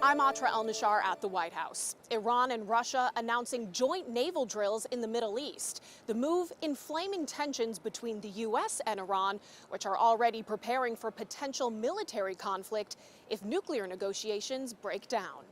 I'm Atra El-Nashar at the White House. Iran and Russia announcing joint naval drills in the Middle East. The move inflaming tensions between the U.S. and Iran, which are already preparing for potential military conflict if nuclear negotiations break down.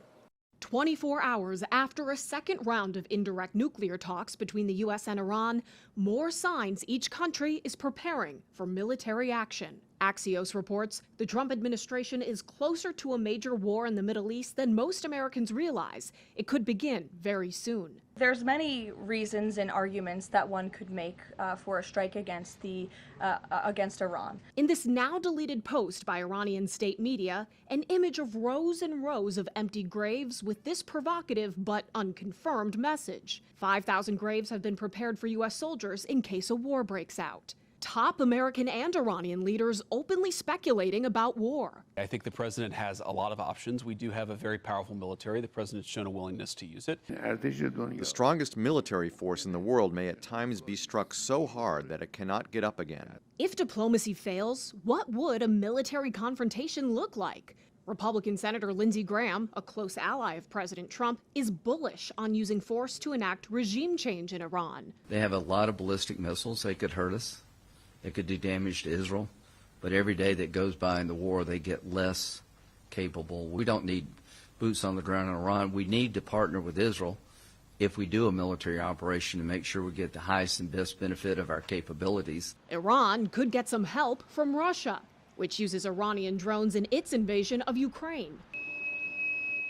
24 hours after a second round of indirect nuclear talks between the U.S. and Iran, more signs each country is preparing for military action. Axios reports the Trump administration is closer to a major war in the Middle East than most Americans realize. It could begin very soon. There's many reasons and arguments that one could make for a strike against Iran. In this now deleted post by Iranian state media, an image of rows and rows of empty graves with this provocative but unconfirmed message. 5,000 graves have been prepared for U.S. soldiers in case a war breaks out. Top American and Iranian leaders openly speculating about war. I think the president has a lot of options. We do have a very powerful military. The president's shown a willingness to use it. The strongest military force in the world may at times be struck so hard that it cannot get up again. If diplomacy fails, what would a military confrontation look like? Republican Senator Lindsey Graham, a close ally of President Trump, is bullish on using force to enact regime change in Iran. They have a lot of ballistic missiles. They could hurt us. It could do damage to Israel, but every day that goes by in the war, they get less capable. We don't need boots on the ground in Iran. We need to partner with Israel if we do a military operation to make sure we get the highest and best benefit of our capabilities. Iran could get some help from Russia, which uses Iranian drones in its invasion of Ukraine.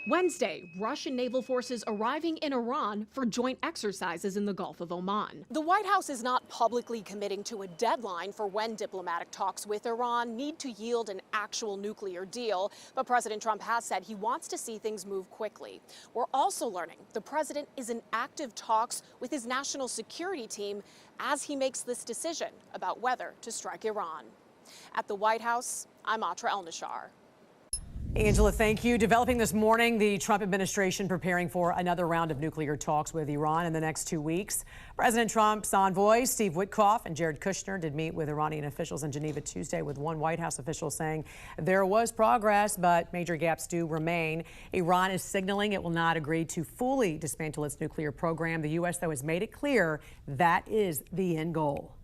Wednesday, Russian naval forces arriving in Iran for joint exercises in the Gulf of Oman. The White House is not publicly committing to a deadline for when diplomatic talks with Iran need to yield an actual nuclear deal, but President Trump has said he wants to see things move quickly. We're also learning the president is in active talks with his national security team as he makes this decision about whether to strike Iran. At the White House, I'm Atra El-Nashar. Angela, thank you. Developing this morning, the Trump administration preparing for another round of nuclear talks with Iran in the next 2 weeks. President Trump's envoys, Steve Witkoff and Jared Kushner, did meet with Iranian officials in Geneva Tuesday, with one White House official saying there was progress, but major gaps do remain. Iran is signaling it will not agree to fully dismantle its nuclear program. The U.S., though, has made it clear that is the end goal.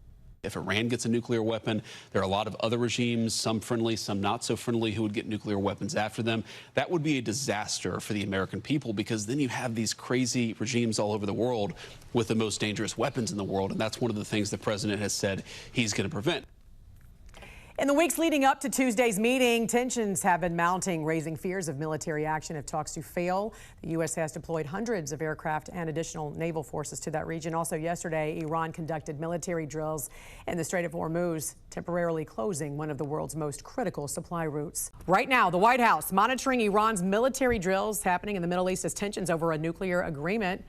If Iran gets a nuclear weapon, there are a lot of other regimes, some friendly, some not so friendly, who would get nuclear weapons after them. That would be a disaster for the American people, because then you have these crazy regimes all over the world with the most dangerous weapons in the world. And that's one of the things the president has said he's going to prevent. In the weeks leading up to Tuesday's meeting, tensions have been mounting, raising fears of military action if talks do fail. The U.S. has deployed hundreds of aircraft and additional naval forces to that region. Also yesterday, Iran conducted military drills in the Strait of Hormuz, temporarily closing one of the world's most critical supply routes. Right now, the White House monitoring Iran's military drills happening in the Middle East as tensions over a nuclear agreement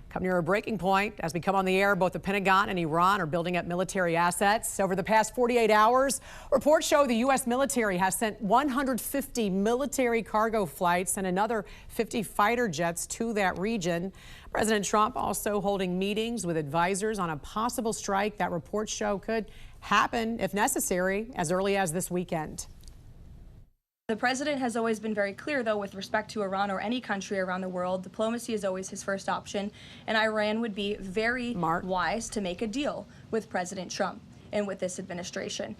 come near a breaking point. As we come on the air, both the Pentagon and Iran are building up military assets. Over the past 48 hours, reports show the U.S. military has sent 150 military cargo flights and another 50 fighter jets to that region. President Trump also holding meetings with advisors on a possible strike that reports show could happen, if necessary, as early as this weekend. The president has always been very clear, though, with respect to Iran or any country around the world. Diplomacy is always his first option, and Iran would be very wise to make a deal with President Trump and with this administration.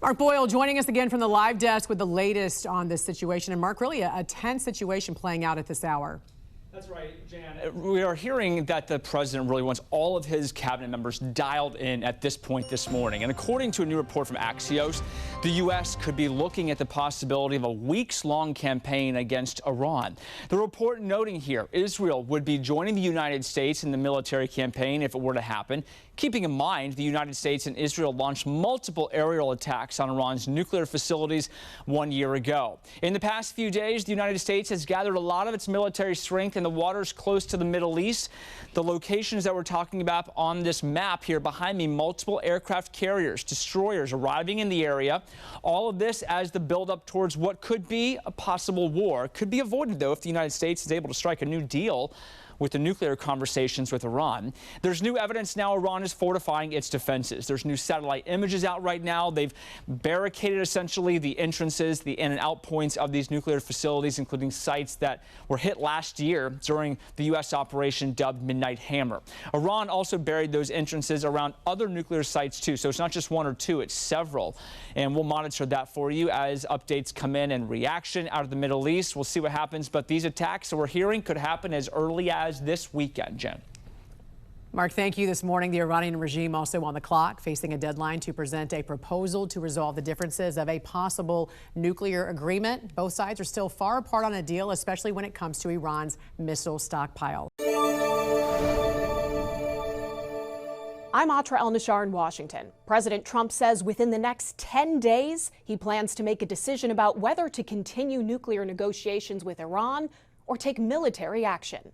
Mark Boyle joining us again from the live desk with the latest on this situation. And Mark, really a tense situation playing out at this hour. That's right, Jan. We are hearing that the president really wants all of his cabinet members dialed in at this point this morning. And according to a new report from Axios, the U.S. could be looking at the possibility of a weeks-long campaign against Iran. The report noting here, Israel would be joining the United States in the military campaign if it were to happen. Keeping in mind, the United States and Israel launched multiple aerial attacks on Iran's nuclear facilities 1 year ago. In the past few days, the United States has gathered a lot of its military strength in the waters close to the Middle East. The locations that we're talking about on this map here behind me, multiple aircraft carriers, destroyers arriving in the area. All of this as the buildup towards what could be a possible war. Could be avoided, though, if the United States is able to strike a new deal with the nuclear conversations with Iran. There's new evidence now Iran is fortifying its defenses. There's new satellite images out right now. They've barricaded essentially the entrances, the in and out points of these nuclear facilities, including sites that were hit last year during the U.S. operation dubbed Midnight Hammer. Iran also buried those entrances around other nuclear sites too. So it's not just one or two, it's several. And we'll monitor that for you as updates come in and reaction out of the Middle East. We'll see what happens. But these attacks that we're hearing could happen as early as this weekend, Jen. Mark, thank you. This morning, the Iranian regime also on the clock, facing a deadline to present a proposal to resolve the differences of a possible nuclear agreement. Both sides are still far apart on a deal, especially when it comes to Iran's missile stockpile. I'm Atra El-Nashar in Washington. President Trump says within the next 10 days, he plans to make a decision about whether to continue nuclear negotiations with Iran or take military action.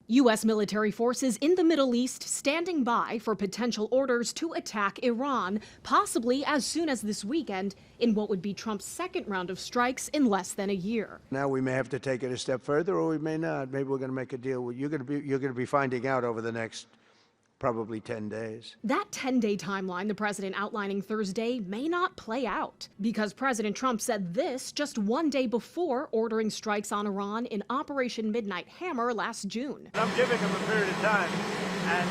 U.S. military forces in the Middle East standing by for potential orders to attack Iran, possibly as soon as this weekend, in what would be Trump's second round of strikes in less than a year. Now we may have to take it a step further, or we may not. Maybe we're going to make a deal. You're going to be finding out over the next probably 10 days. That 10-day timeline the president outlining Thursday may not play out because President Trump said this just one day before ordering strikes on Iran in Operation Midnight Hammer last June. I'm giving him a period of time, and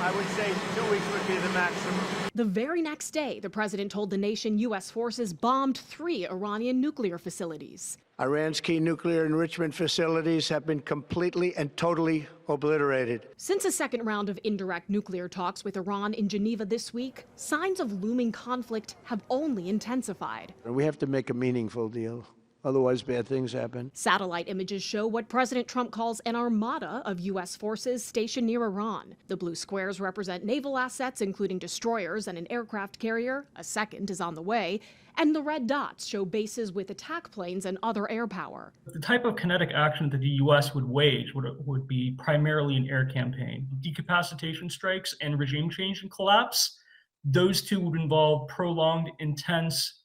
I would say 2 weeks would be the maximum. The very next day, the president told the nation U.S. forces bombed 3 Iranian nuclear facilities. Iran's key nuclear enrichment facilities have been completely and totally obliterated. Since a second round of indirect nuclear talks with Iran in Geneva this week, signs of looming conflict have only intensified. We have to make a meaningful deal. Otherwise, bad things happen. Satellite images show what President Trump calls an armada of U.S. forces stationed near Iran. The blue squares represent naval assets, including destroyers and an aircraft carrier. A second is on the way. And the red dots show bases with attack planes and other air power. The type of kinetic action that the U.S. would wage would be primarily an air campaign. Decapacitation strikes and regime change and collapse, those two would involve prolonged, intense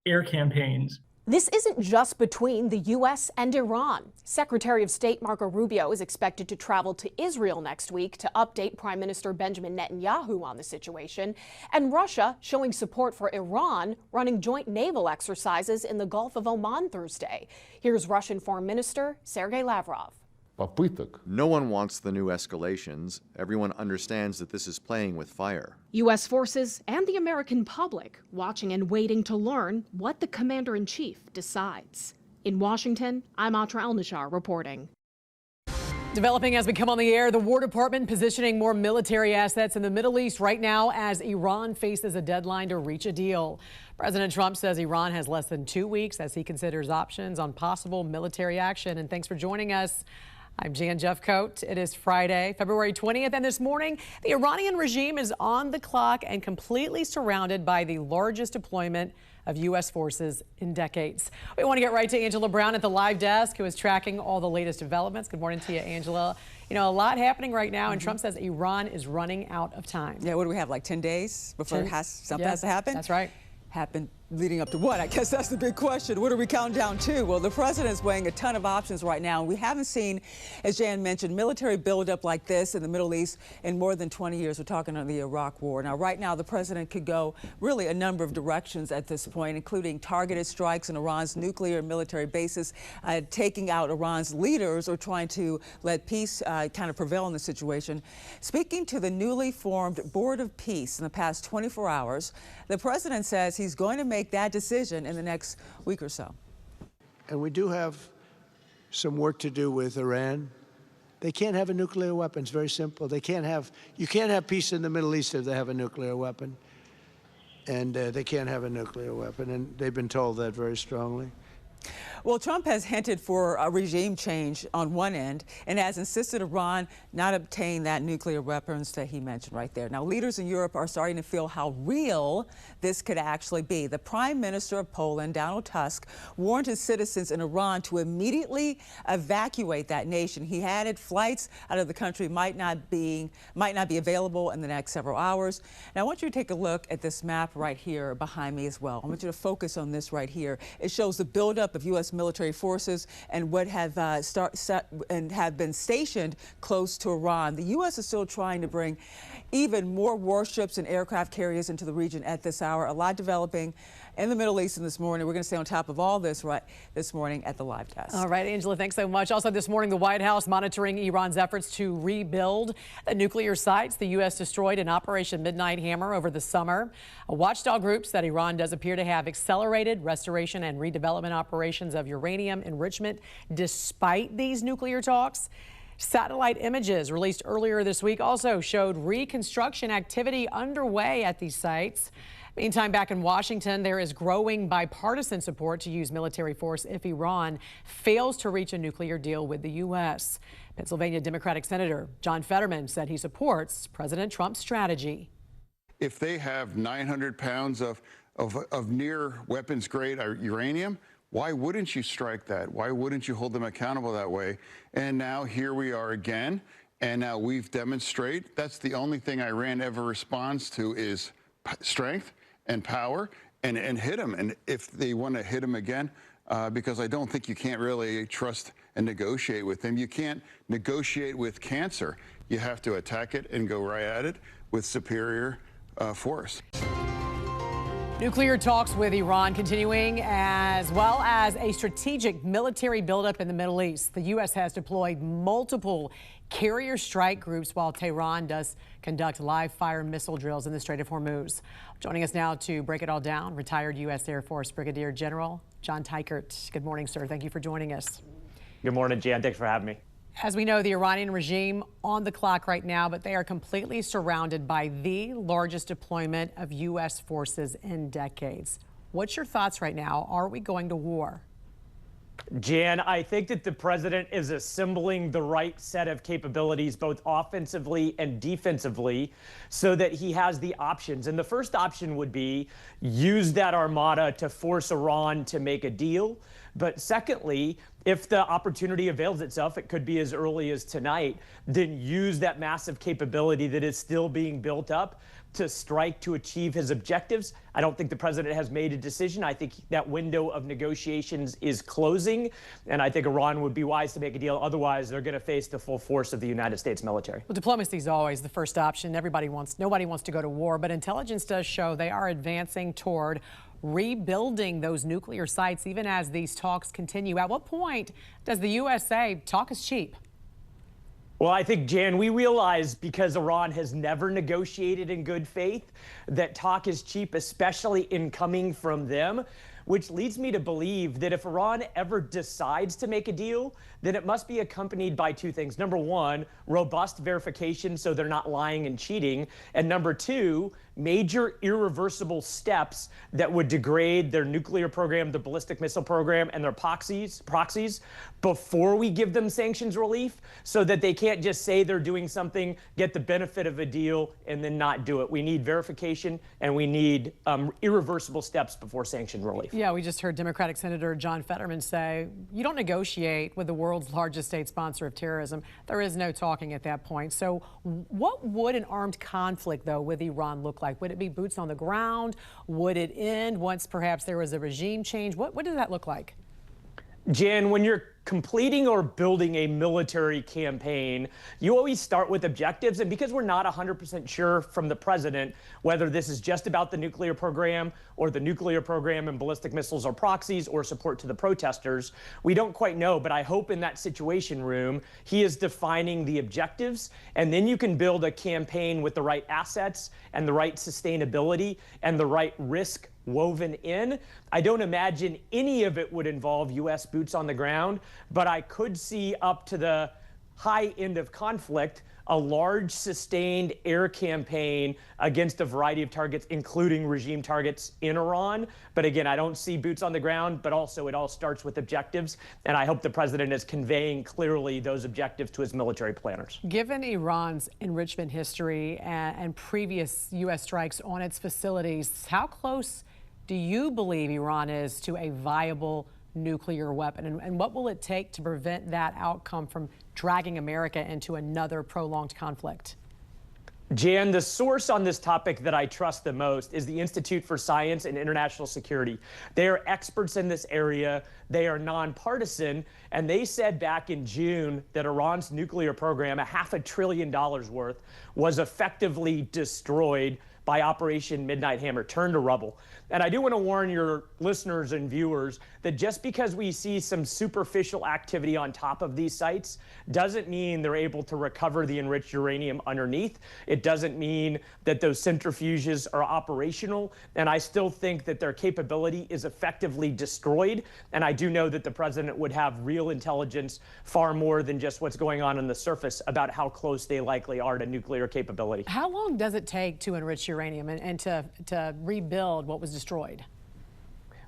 air campaigns. This isn't just between the U.S. and Iran. Secretary of State Marco Rubio is expected to travel to Israel next week to update Prime Minister Benjamin Netanyahu on the situation. And Russia showing support for Iran, running joint naval exercises in the Gulf of Oman Thursday. Here's Russian Foreign Minister Sergei Lavrov. No one wants the new escalations. Everyone understands that this is playing with fire. U.S. forces and the American public watching and waiting to learn what the commander-in-chief decides. In Washington, I'm Atra El-Nashar reporting. Developing as we come on the air, the War Department positioning more military assets in the Middle East right now as Iran faces a deadline to reach a deal. President Trump says Iran has less than 2 weeks as he considers options on possible military action. And thanks for joining us. I'm Jan Jeffcoat. It is Friday, February 20th, and this morning, the Iranian regime is on the clock and completely surrounded by the largest deployment of U.S. forces in decades. We want to get right to Angela Brown at the live desk, who is tracking all the latest developments. Good morning to you, Angela. You know, a lot happening right now, and Trump says Iran is running out of time. Yeah, what do we have, like 10 days before something has to happen? That's right. Happen leading up to what? I guess that's the big question. What are we counting down to? Well, the president is weighing a ton of options right now. And we haven't seen, as Jan mentioned, military buildup like this in the Middle East in more than 20 years. We're talking on the Iraq War. Now, right now, the president could go really a number of directions at this point, including targeted strikes on Iran's nuclear and military bases, taking out Iran's leaders, or trying to let peace kind of prevail in the situation. Speaking to the newly formed Board of Peace in the past 24 hours, the president says he's going to make that decision in the next week or so. And we do have some work to do with Iran. They can't have a nuclear weapon. It's very simple. You can't have peace in the Middle East if they have a nuclear weapon. And they can't have a nuclear weapon. And they've been told that very strongly. Well, Trump has hinted for a regime change on one end and has insisted Iran not obtain that nuclear weapons that he mentioned right there. Now, leaders in Europe are starting to feel how real this could actually be. The Prime Minister of Poland, Donald Tusk, warned his citizens in Iran to immediately evacuate that nation. He added flights out of the country might not be available in the next several hours. Now, I want you to take a look at this map right here behind me as well. I want you to focus on this right here. It shows the buildup of U.S. military forces and what have have been stationed close to Iran. The U.S. is still trying to bring even more warships and aircraft carriers into the region at this hour. A lot developing in the Middle East this morning. We're going to stay on top of all this this morning at the live desk. All right, Angela, thanks so much. Also this morning, the White House monitoring Iran's efforts to rebuild the nuclear sites the U.S. destroyed in Operation Midnight Hammer over the summer. A watchdog group said Iran does appear to have accelerated restoration and redevelopment operations of uranium enrichment despite these nuclear talks. Satellite images released earlier this week also showed reconstruction activity underway at these sites. Meantime, back in Washington, there is growing bipartisan support to use military force if Iran fails to reach a nuclear deal with the U.S. Pennsylvania Democratic Senator John Fetterman said he supports President Trump's strategy. If they have 900 pounds of near weapons grade uranium, why wouldn't you strike that? Why wouldn't you hold them accountable that way? And now here we are again, and now we've demonstrated that's the only thing Iran ever responds to is strength and power and hit them. And if they want to hit them again, because I don't think you can't really trust and negotiate with them. You can't negotiate with cancer. You have to attack it and go right at it with superior force. Nuclear talks with Iran continuing, as well as a strategic military buildup in the Middle East. The U.S. has deployed multiple carrier strike groups while Tehran does conduct live fire missile drills in the Strait of Hormuz. Joining us now to break it all down, retired U.S. Air Force Brigadier General John Teichert. Good morning, sir. Thank you for joining us. Good morning, Jan. Thanks for having me. As we know, the Iranian regime on the clock right now, but they are completely surrounded by the largest deployment of U.S. forces in decades. What's your thoughts right now? Are we going to war? Jan, I think that the president is assembling the right set of capabilities, both offensively and defensively, so that he has the options. And the first option would be use that armada to force Iran to make a deal. But secondly, if the opportunity avails itself, it could be as early as tonight, then use that massive capability that is still being built up to strike to achieve his objectives. I don't think the president has made a decision. I think that window of negotiations is closing, and I think Iran would be wise to make a deal. Otherwise, they're going to face the full force of the United States military. Well, diplomacy is always the first option. Nobody wants to go to war, but intelligence does show they are advancing toward rebuilding those nuclear sites even as these talks continue. At what point does the U.S. say talk is cheap? Well, I think, Jan, we realize because Iran has never negotiated in good faith that talk is cheap, especially in coming from them, which leads me to believe that if Iran ever decides to make a deal, then it must be accompanied by two things. Number one, robust verification so they're not lying and cheating. And number two, major irreversible steps that would degrade their nuclear program, the ballistic missile program, and their proxies before we give them sanctions relief, so that they can't just say they're doing something, get the benefit of a deal, and then not do it. We need verification, and we need irreversible steps before sanction relief. Yeah, we just heard Democratic Senator John Fetterman say, you don't negotiate with the world's largest state sponsor of terrorism. There is no talking at that point. So what would an armed conflict, though, with Iran look like? Would it be boots on the ground? Would it end once perhaps there was a regime change? What does that look like? Jan, when you're completing or building a military campaign, you always start with objectives. And because we're not 100% sure from the president whether this is just about the nuclear program or the nuclear program and ballistic missiles or proxies or support to the protesters, we don't quite know. But I hope in that situation room, he is defining the objectives. And then you can build a campaign with the right assets and the right sustainability and the right risk woven in. I don't imagine any of it would involve U.S. boots on the ground, but I could see up to the high end of conflict a large sustained air campaign against a variety of targets, including regime targets in Iran. But again, I don't see boots on the ground, but also it all starts with objectives. And I hope the president is conveying clearly those objectives to his military planners. Given Iran's enrichment history and previous U.S. strikes on its facilities, how close do you believe Iran is to a viable nuclear weapon? And what will it take to prevent that outcome from dragging America into another prolonged conflict? Jan, the source on this topic that I trust the most is the Institute for Science and International Security. They are experts in this area. They are nonpartisan, and they said back in June that Iran's nuclear program, $500 billion worth, was effectively destroyed by Operation Midnight Hammer, turned to rubble. And I do want to warn your listeners and viewers that just because we see some superficial activity on top of these sites doesn't mean they're able to recover the enriched uranium underneath. It doesn't mean that those centrifuges are operational. And I still think that their capability is effectively destroyed. And I do know that the president would have real intelligence, far more than just what's going on the surface, about how close they likely are to nuclear capability. How long does it take to enrich uranium and to rebuild what was destroyed?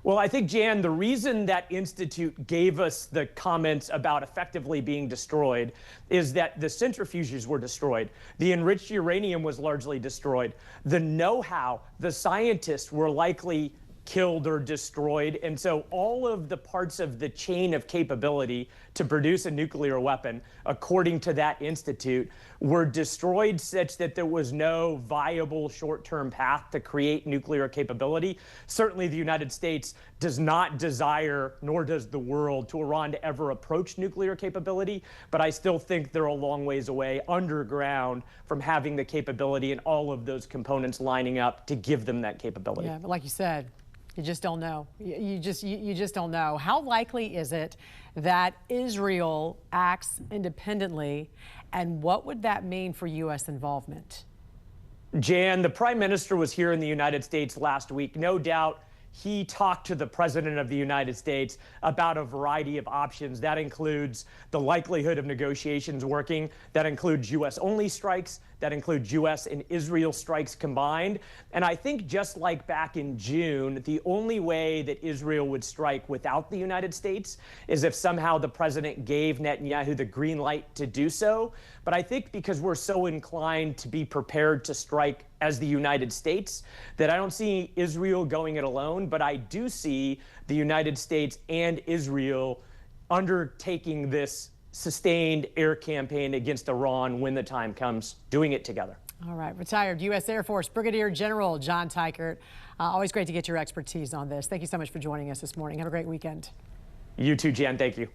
Well, I think, Jan, the reason that institute gave us the comments about effectively being destroyed is that the centrifuges were destroyed. The enriched uranium was largely destroyed. The know-how, the scientists were likely killed or destroyed. And so all of the parts of the chain of capability to produce a nuclear weapon, according to that institute, were destroyed such that there was no viable short-term path to create nuclear capability. Certainly the United States does not desire, nor does the world, to Iran to ever approach nuclear capability. But I still think they're a long ways away underground from having the capability and all of those components lining up to give them that capability. Yeah, but like you said, you just don't know. You just don't know. How likely is it that Israel acts independently, and what would that mean for U.S. involvement? Jan, the Prime Minister was here in the United States last week. No doubt he talked to the President of the United States about a variety of options. That includes the likelihood of negotiations working. That includes U.S.-only strikes. That includes U.S. and Israel strikes combined. And I think just like back in June, the only way that Israel would strike without the United States is if somehow the president gave Netanyahu the green light to do so. But I think because we're so inclined to be prepared to strike as the United States, that I don't see Israel going it alone, but I do see the United States and Israel undertaking this sustained air campaign against Iran when the time comes, doing it together. All right, retired U.S. Air Force Brigadier General John Teichert. Always great to get your expertise on this. Thank you so much for joining us this morning. Have a great weekend. You too, Jan. Thank you.